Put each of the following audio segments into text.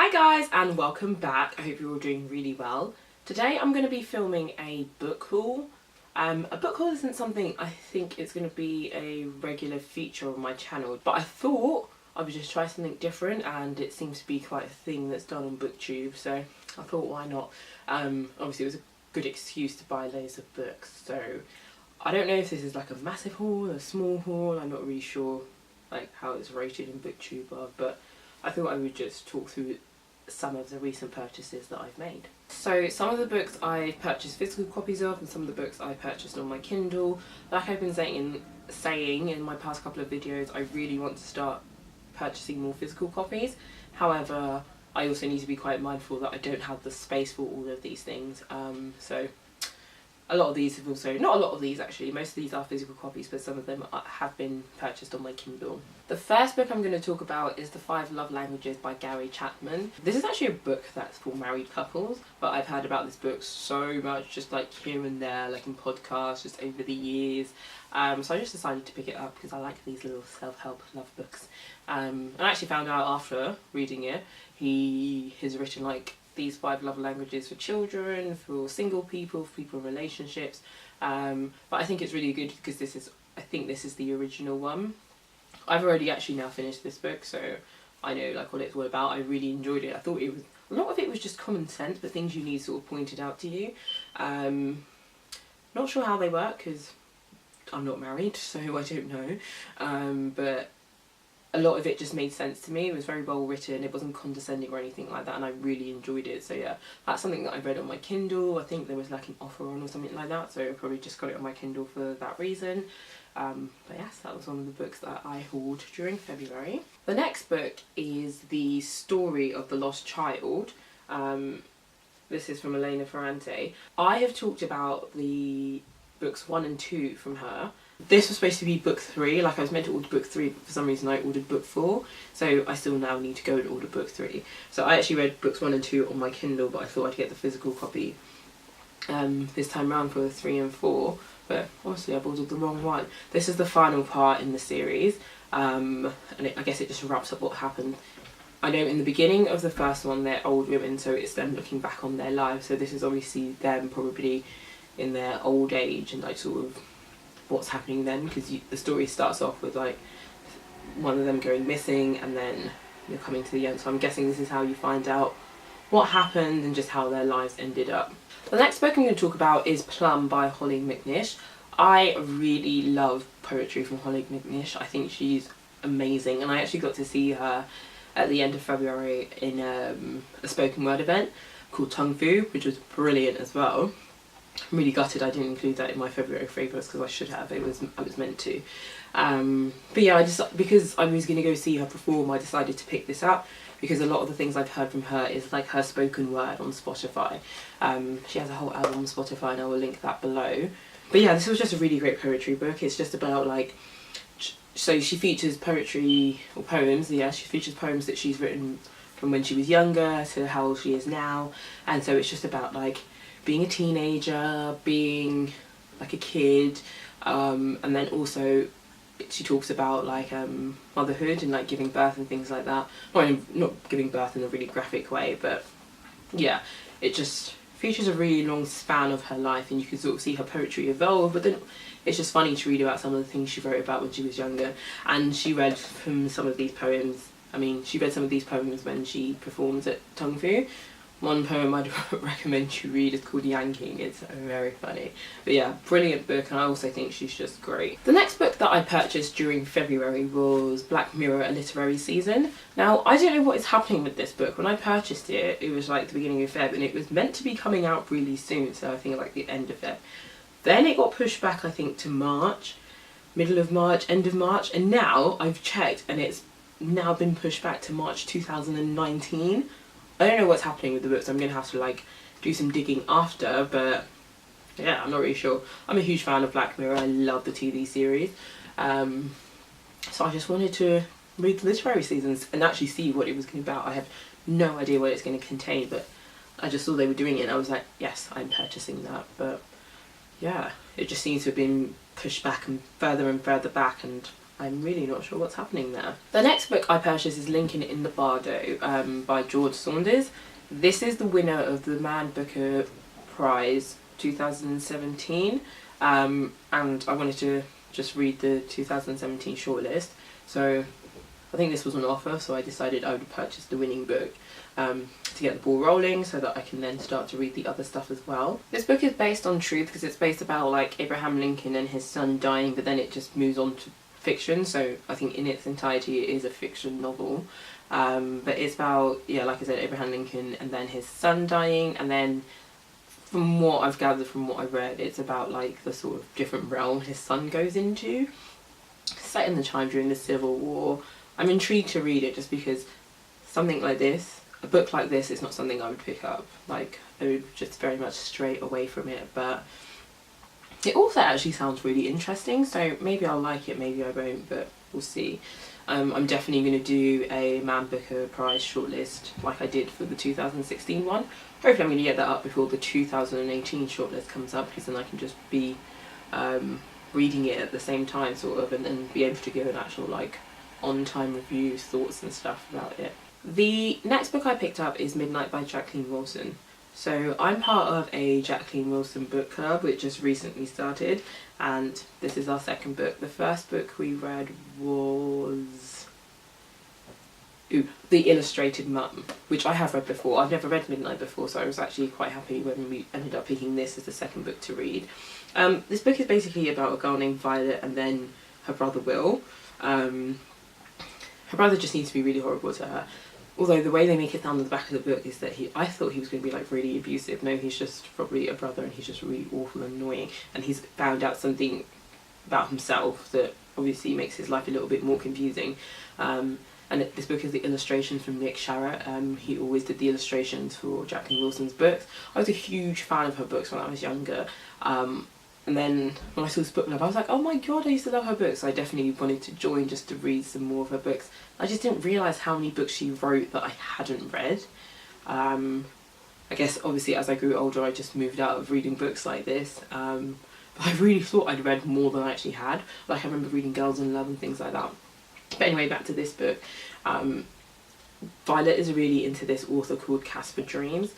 Hi guys and welcome back. I hope you're all doing really well. Today I'm going to be filming a book haul. A book haul isn't something I think is going to be a regular feature on my channel, but I thought I would just try something different, and it seems to be quite a thing that's done on BookTube, so I thought why not. Obviously it was a good excuse to buy loads of books, so I don't know if this is like a massive haul, a small haul, I'm not really sure like how it's rated in BookTube, but I thought I would just talk through some of the recent purchases that I've made. So some of the books I purchased physical copies of, and some of the books I purchased on my Kindle. Like I've been saying in my past couple of videos, I really want to start purchasing more physical copies. However, I also need to be quite mindful that I don't have the space for all of these things. So a lot of these have also, not a lot of these actually, most of these are physical copies, but some of them have been purchased on my Kindle. The first book I'm going to talk about is The 5 Love Languages by Chapman. This is actually a book that's for married couples, but I've heard about this book so much, just like here and there, like in podcasts, just over the years. So I just decided to pick it up because I like these little self-help love books. And I actually found out after reading it, he has written like these 5 love languages for children, for single people, for people in relationships. But I think it's really good because I think this is the original one. I've already actually now finished this book, so I know like what it's all about. I really enjoyed it. I thought it was, a lot of it was just common sense, but things you need sort of pointed out to you. Not sure how they work because I'm not married, so I don't know. But a lot of it just made sense to me. It was very well written, it wasn't condescending or anything like that, and I really enjoyed it. So yeah, that's something that I read on my Kindle. I think there was like an offer on or something like that, so I probably just got it on my Kindle for that reason. But yes, that was one of the books that I hauled during February. The next book is The Story of the Lost Child. This is from Elena Ferrante. I have talked about the books 1 and 2 from her. This was supposed to be book 3, like I was meant to order book 3, but for some reason I ordered book 4, so I still now need to go and order book 3. So I actually read books 1 and 2 on my Kindle, but I thought I'd get the physical copy this time round for 3 and 4, but honestly I've ordered the wrong one. This is the final part in the series, and I guess it just wraps up what happened. I know in the beginning of the first one they're old women, so it's them looking back on their lives, so this is obviously them probably in their old age and like sort of what's happening then, because the story starts off with like one of them going missing and then you're coming to the end, so I'm guessing this is how you find out what happened and just how their lives ended up. The next book I'm going to talk about is Plum by Hollie McNish. I really love poetry from Hollie McNish. I think she's amazing, and I actually got to see her at the end of February in a spoken word event called Tongue Fu, which was brilliant as well. I'm really gutted I didn't include that in my February favourites because I should have. I was meant to. But yeah, because I was going to go see her perform, I decided to pick this up because a lot of the things I've heard from her is like her spoken word on Spotify. She has a whole album on Spotify and I will link that below. But yeah, this was just a really great poetry book. It's just about like, so she features poetry or poems, yeah, she features poems that she's written from when she was younger to how old she is now, and so it's just about like being a teenager, being like a kid, and then also she talks about like motherhood and like giving birth and things like that. Well, not giving birth in a really graphic way, but yeah, it just features a really long span of her life, and you can sort of see her poetry evolve, but then it's just funny to read about some of the things she wrote about when she was younger. And she read from some of these poems, she read some of these poems when she performed at Tongue Fu. One poem I'd recommend you read is called Yanking. It's very funny. But yeah, brilliant book, and I also think she's just great. The next book that I purchased during February was Black Mirror: A Literary Season. Now, I don't know what is happening with this book. When I purchased it, it was like the beginning of Feb, and it was meant to be coming out really soon, so I think like the end of Feb. Then it got pushed back, I think, to March, middle of March, end of March, and now I've checked and it's now been pushed back to March 2019. I don't know what's happening with the books. I'm going to have to like do some digging after, but yeah, I'm not really sure. I'm a huge fan of Black Mirror. I love the TV series. So I just wanted to read the literary seasons and actually see what it was going to be about. I have no idea what it's going to contain, but I just saw they were doing it and I was like, yes, I'm purchasing that. But yeah, it just seems to have been pushed back and further back, and I'm really not sure what's happening there. The next book I purchased is Lincoln in the Bardo by George Saunders. This is the winner of the Man Booker Prize 2017, and I wanted to just read the 2017 shortlist. So I think this was on offer, so I decided I would purchase the winning book to get the ball rolling so that I can then start to read the other stuff as well. This book is based on truth because it's based about like Abraham Lincoln and his son dying, but then it just moves on to fiction, so I think in its entirety it is a fiction novel. But it's about, yeah, like I said, Abraham Lincoln and then his son dying, and then from what I've gathered from what I read, it's about like the sort of different realm his son goes into. Set in the time during the Civil War. I'm intrigued to read it just because something like this, a book like this, is not something I would pick up. Like, I would just very much stray away from it, but it also actually sounds really interesting, so maybe I'll like it, maybe I won't, but we'll see. I'm definitely going to do a Man Booker Prize shortlist like I did for the 2016 one. Hopefully I'm going to get that up before the 2018 shortlist comes up, because then I can just be reading it at the same time sort of, and then be able to give an actual like on-time review, thoughts and stuff about it. The next book I picked up is Midnight by Jacqueline Wilson. So I'm part of a Jacqueline Wilson book club which just recently started, and this is our second book. The first book we read was The Illustrated Mum, which I have read before. I've never read Midnight before, so I was actually quite happy when we ended up picking this as the second book to read. This book is basically about a girl named Violet and then her brother Will. Her brother just needs to be really horrible to her. Although the way they make it sound on the back of the book is that I thought he was going to be like really abusive. No, he's just probably a brother and he's just really awful and annoying. And he's found out something about himself that obviously makes his life a little bit more confusing. And this book is the illustrations from Nick Sharratt. He always did the illustrations for Jacqueline Wilson's books. I was a huge fan of her books when I was younger. And then when I saw this book club, I was like, oh my god, I used to love her books. I definitely wanted to join just to read some more of her books. I just didn't realise how many books she wrote that I hadn't read. I guess obviously as I grew older I just moved out of reading books like this. But I really thought I'd read more than I actually had. Like I remember reading Girls in Love and things like that. But anyway, back to this book. Violet is really into this author called Casper Dreams.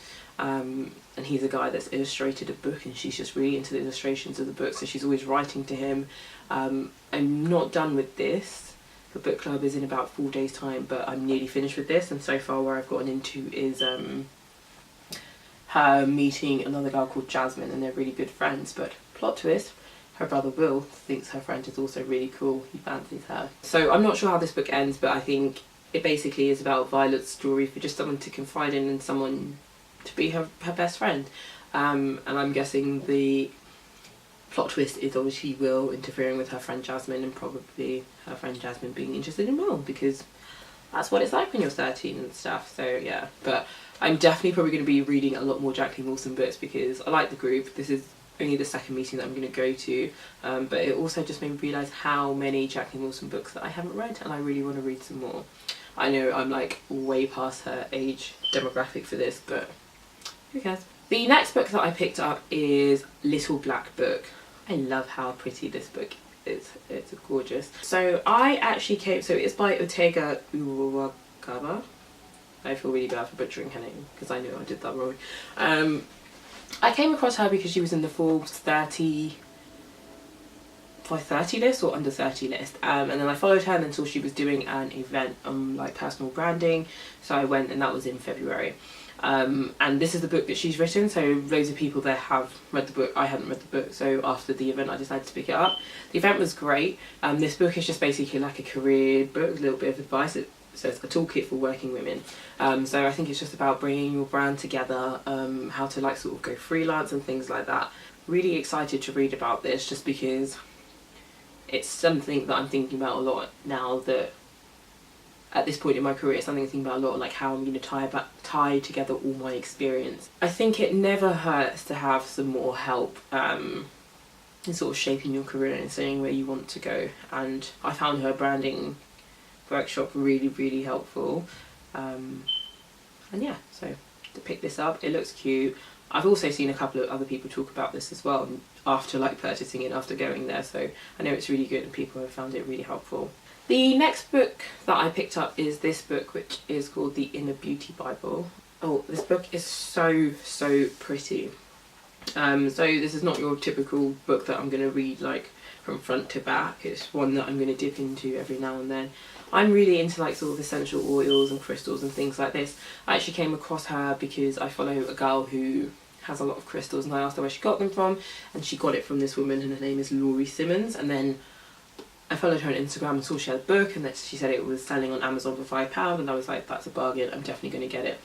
And he's a guy that's illustrated a book, and she's just really into the illustrations of the book, so she's always writing to him. I'm not done with this. The book club is in about 4 days time, but I'm nearly finished with this, and so far where I've gotten into is her meeting another girl called Jasmine, and they're really good friends. But plot twist, her brother Will thinks her friend is also really cool. He fancies her. So I'm not sure how this book ends, but I think it basically is about Violet's story for just someone to confide in and someone to be her best friend. And I'm guessing the plot twist is obviously Will interfering with her friend Jasmine, and probably her friend Jasmine being interested in Will, because that's what it's like when you're 13 and stuff. So yeah, but I'm definitely probably going to be reading a lot more Jacqueline Wilson books because I like the group. This is only the second meeting that I'm going to go to, but it also just made me realise how many Jacqueline Wilson books that I haven't read, and I really want to read some more. I know I'm like way past her age demographic for this, but who cares? The next book that I picked up is Little Black Book. I love how pretty this book is. It's gorgeous. So I actually it's by Otegha Uwagba. I feel really bad for butchering her name because I know I did that wrong. I came across her because she was in the Forbes 30 list or under 30 list, and then I followed her and then saw she was doing an event on like personal branding, so I went, and that was in February. And this is the book that she's written, so loads of people there have read the book. I hadn't read the book, so after the event I decided to pick it up. The event was great. This book is just basically like a career book, a little bit of advice. It says a toolkit for working women. So I think it's just about bringing your brand together, how to like sort of go freelance and things like that. Really excited to read about this just because it's something that I'm thinking about a lot now, that at this point in my career it's something I think about a lot, like how I'm going to tie together all my experience. I think it never hurts to have some more help in sort of shaping your career and saying where you want to go, and I found her branding workshop really, really helpful. And yeah, so to pick this up. It looks cute. I've also seen a couple of other people talk about this as well after like purchasing it, after going there, so I know it's really good and people have found it really helpful. The next book that I picked up is this book, which is called The Inner Beauty Bible. Oh, this book is so pretty. So this is not your typical book that I'm going to read like from front to back. It's one that I'm going to dip into every now and then. I'm really into like sort of essential oils and crystals and things like this. I actually came across her because I follow a girl who has a lot of crystals, and I asked her where she got them from, and she got it from this woman, and her name is Laurey Simmons. And then I followed her on Instagram and saw she had a book, and that she said it was selling on Amazon for £5, and I was like, that's a bargain, I'm definitely going to get it.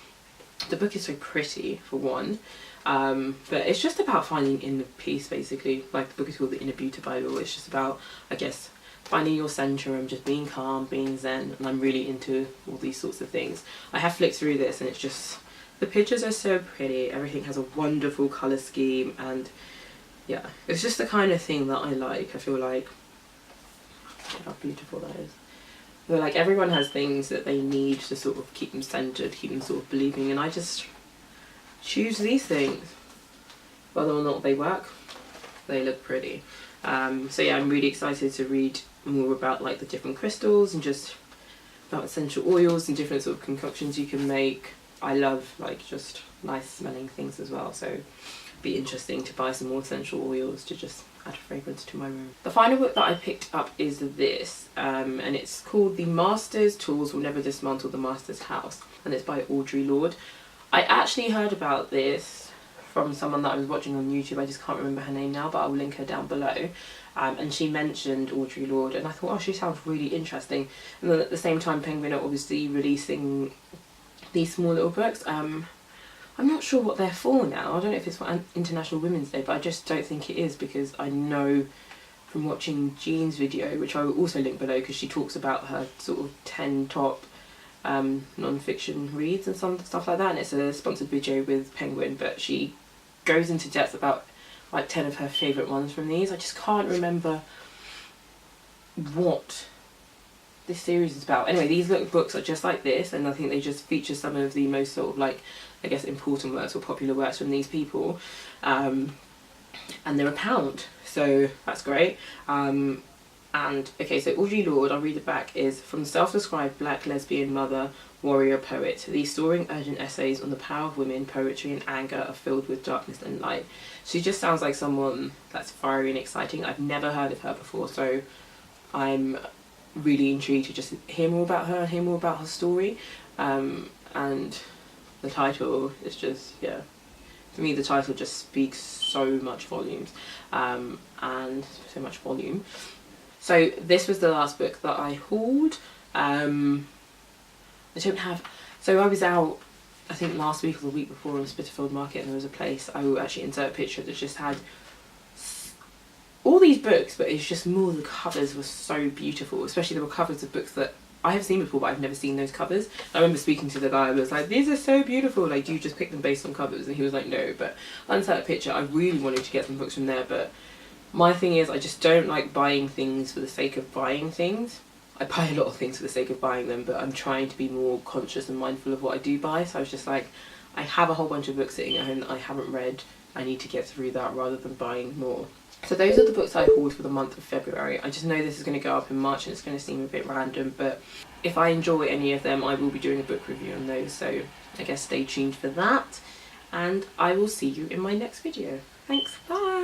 The book is so pretty, for one, but it's just about finding inner peace, basically. Like, the book is called The Inner Beauty Bible. It's just about, I guess, finding your centre and just being calm, being zen, and I'm really into all these sorts of things. I have flicked through this, and it's just, the pictures are so pretty, everything has a wonderful colour scheme, and yeah, it's just the kind of thing that I like. I feel like, how beautiful that is. I feel like everyone has things that they need to sort of keep them centred, keep them sort of believing, and I just choose these things. Whether or not they work, they look pretty. So yeah, I'm really excited to read more about like the different crystals and just about essential oils and different sort of concoctions you can make. I love like just nice smelling things as well, so it'd be interesting to buy some more essential oils to just add fragrance to my room. The final book that I picked up is this, and it's called The Master's Tools Will Never Dismantle the Master's House, and it's by Audre Lorde. I actually heard about this from someone that I was watching on YouTube. I just can't remember her name now, but I'll link her down below. And she mentioned Audre Lorde, and I thought, oh, she sounds really interesting. And then at the same time, Penguin are obviously releasing these small little books. I'm not sure what they're for now. I don't know if it's for International Women's Day, but I just don't think it is, because I know from watching Jean's video, which I will also link below, because she talks about her sort of 10 top non-fiction reads and some stuff like that, and it's a sponsored video with Penguin, but she goes into depth about like 10 of her favourite ones from these. I just can't remember what this series is about. Anyway, these books are just like this, and I think they just feature some of the most sort of like, I guess, important works or popular works from these people, and they're £1, so that's great. And okay, so Audre Lorde, I'll read it back, is from self-described black lesbian mother, warrior poet. These soaring urgent essays on the power of women, poetry and anger are filled with darkness and light. She just sounds like someone that's fiery and exciting. I've never heard of her before, so I'm really intrigued to just hear more about her and hear more about her story. And the title is just, yeah, for me the title just speaks so much volumes, and so much volume. So this was the last book that I hauled. I don't have, so I was out, I think last week or the week before, on Spitalfield Market, and there was a place, I will actually insert a picture, that just had all these books, but it's just more the covers were so beautiful. Especially there were covers of books that I have seen before, but I've never seen those covers. I remember speaking to the guy, I was like, these are so beautiful, like, do you just pick them based on covers? And he was like, no. But I'll insert a picture. I really wanted to get some books from there, but my thing is, I just don't like buying things for the sake of buying things. I buy a lot of things for the sake of buying them, but I'm trying to be more conscious and mindful of what I do buy. So I was just like, I have a whole bunch of books sitting at home that I haven't read. I need to get through that rather than buying more. So those are the books I hauled for the month of February. I just know this is going to go up in March and it's going to seem a bit random, but if I enjoy any of them, I will be doing a book review on those. So I guess stay tuned for that, and I will see you in my next video. Thanks, bye!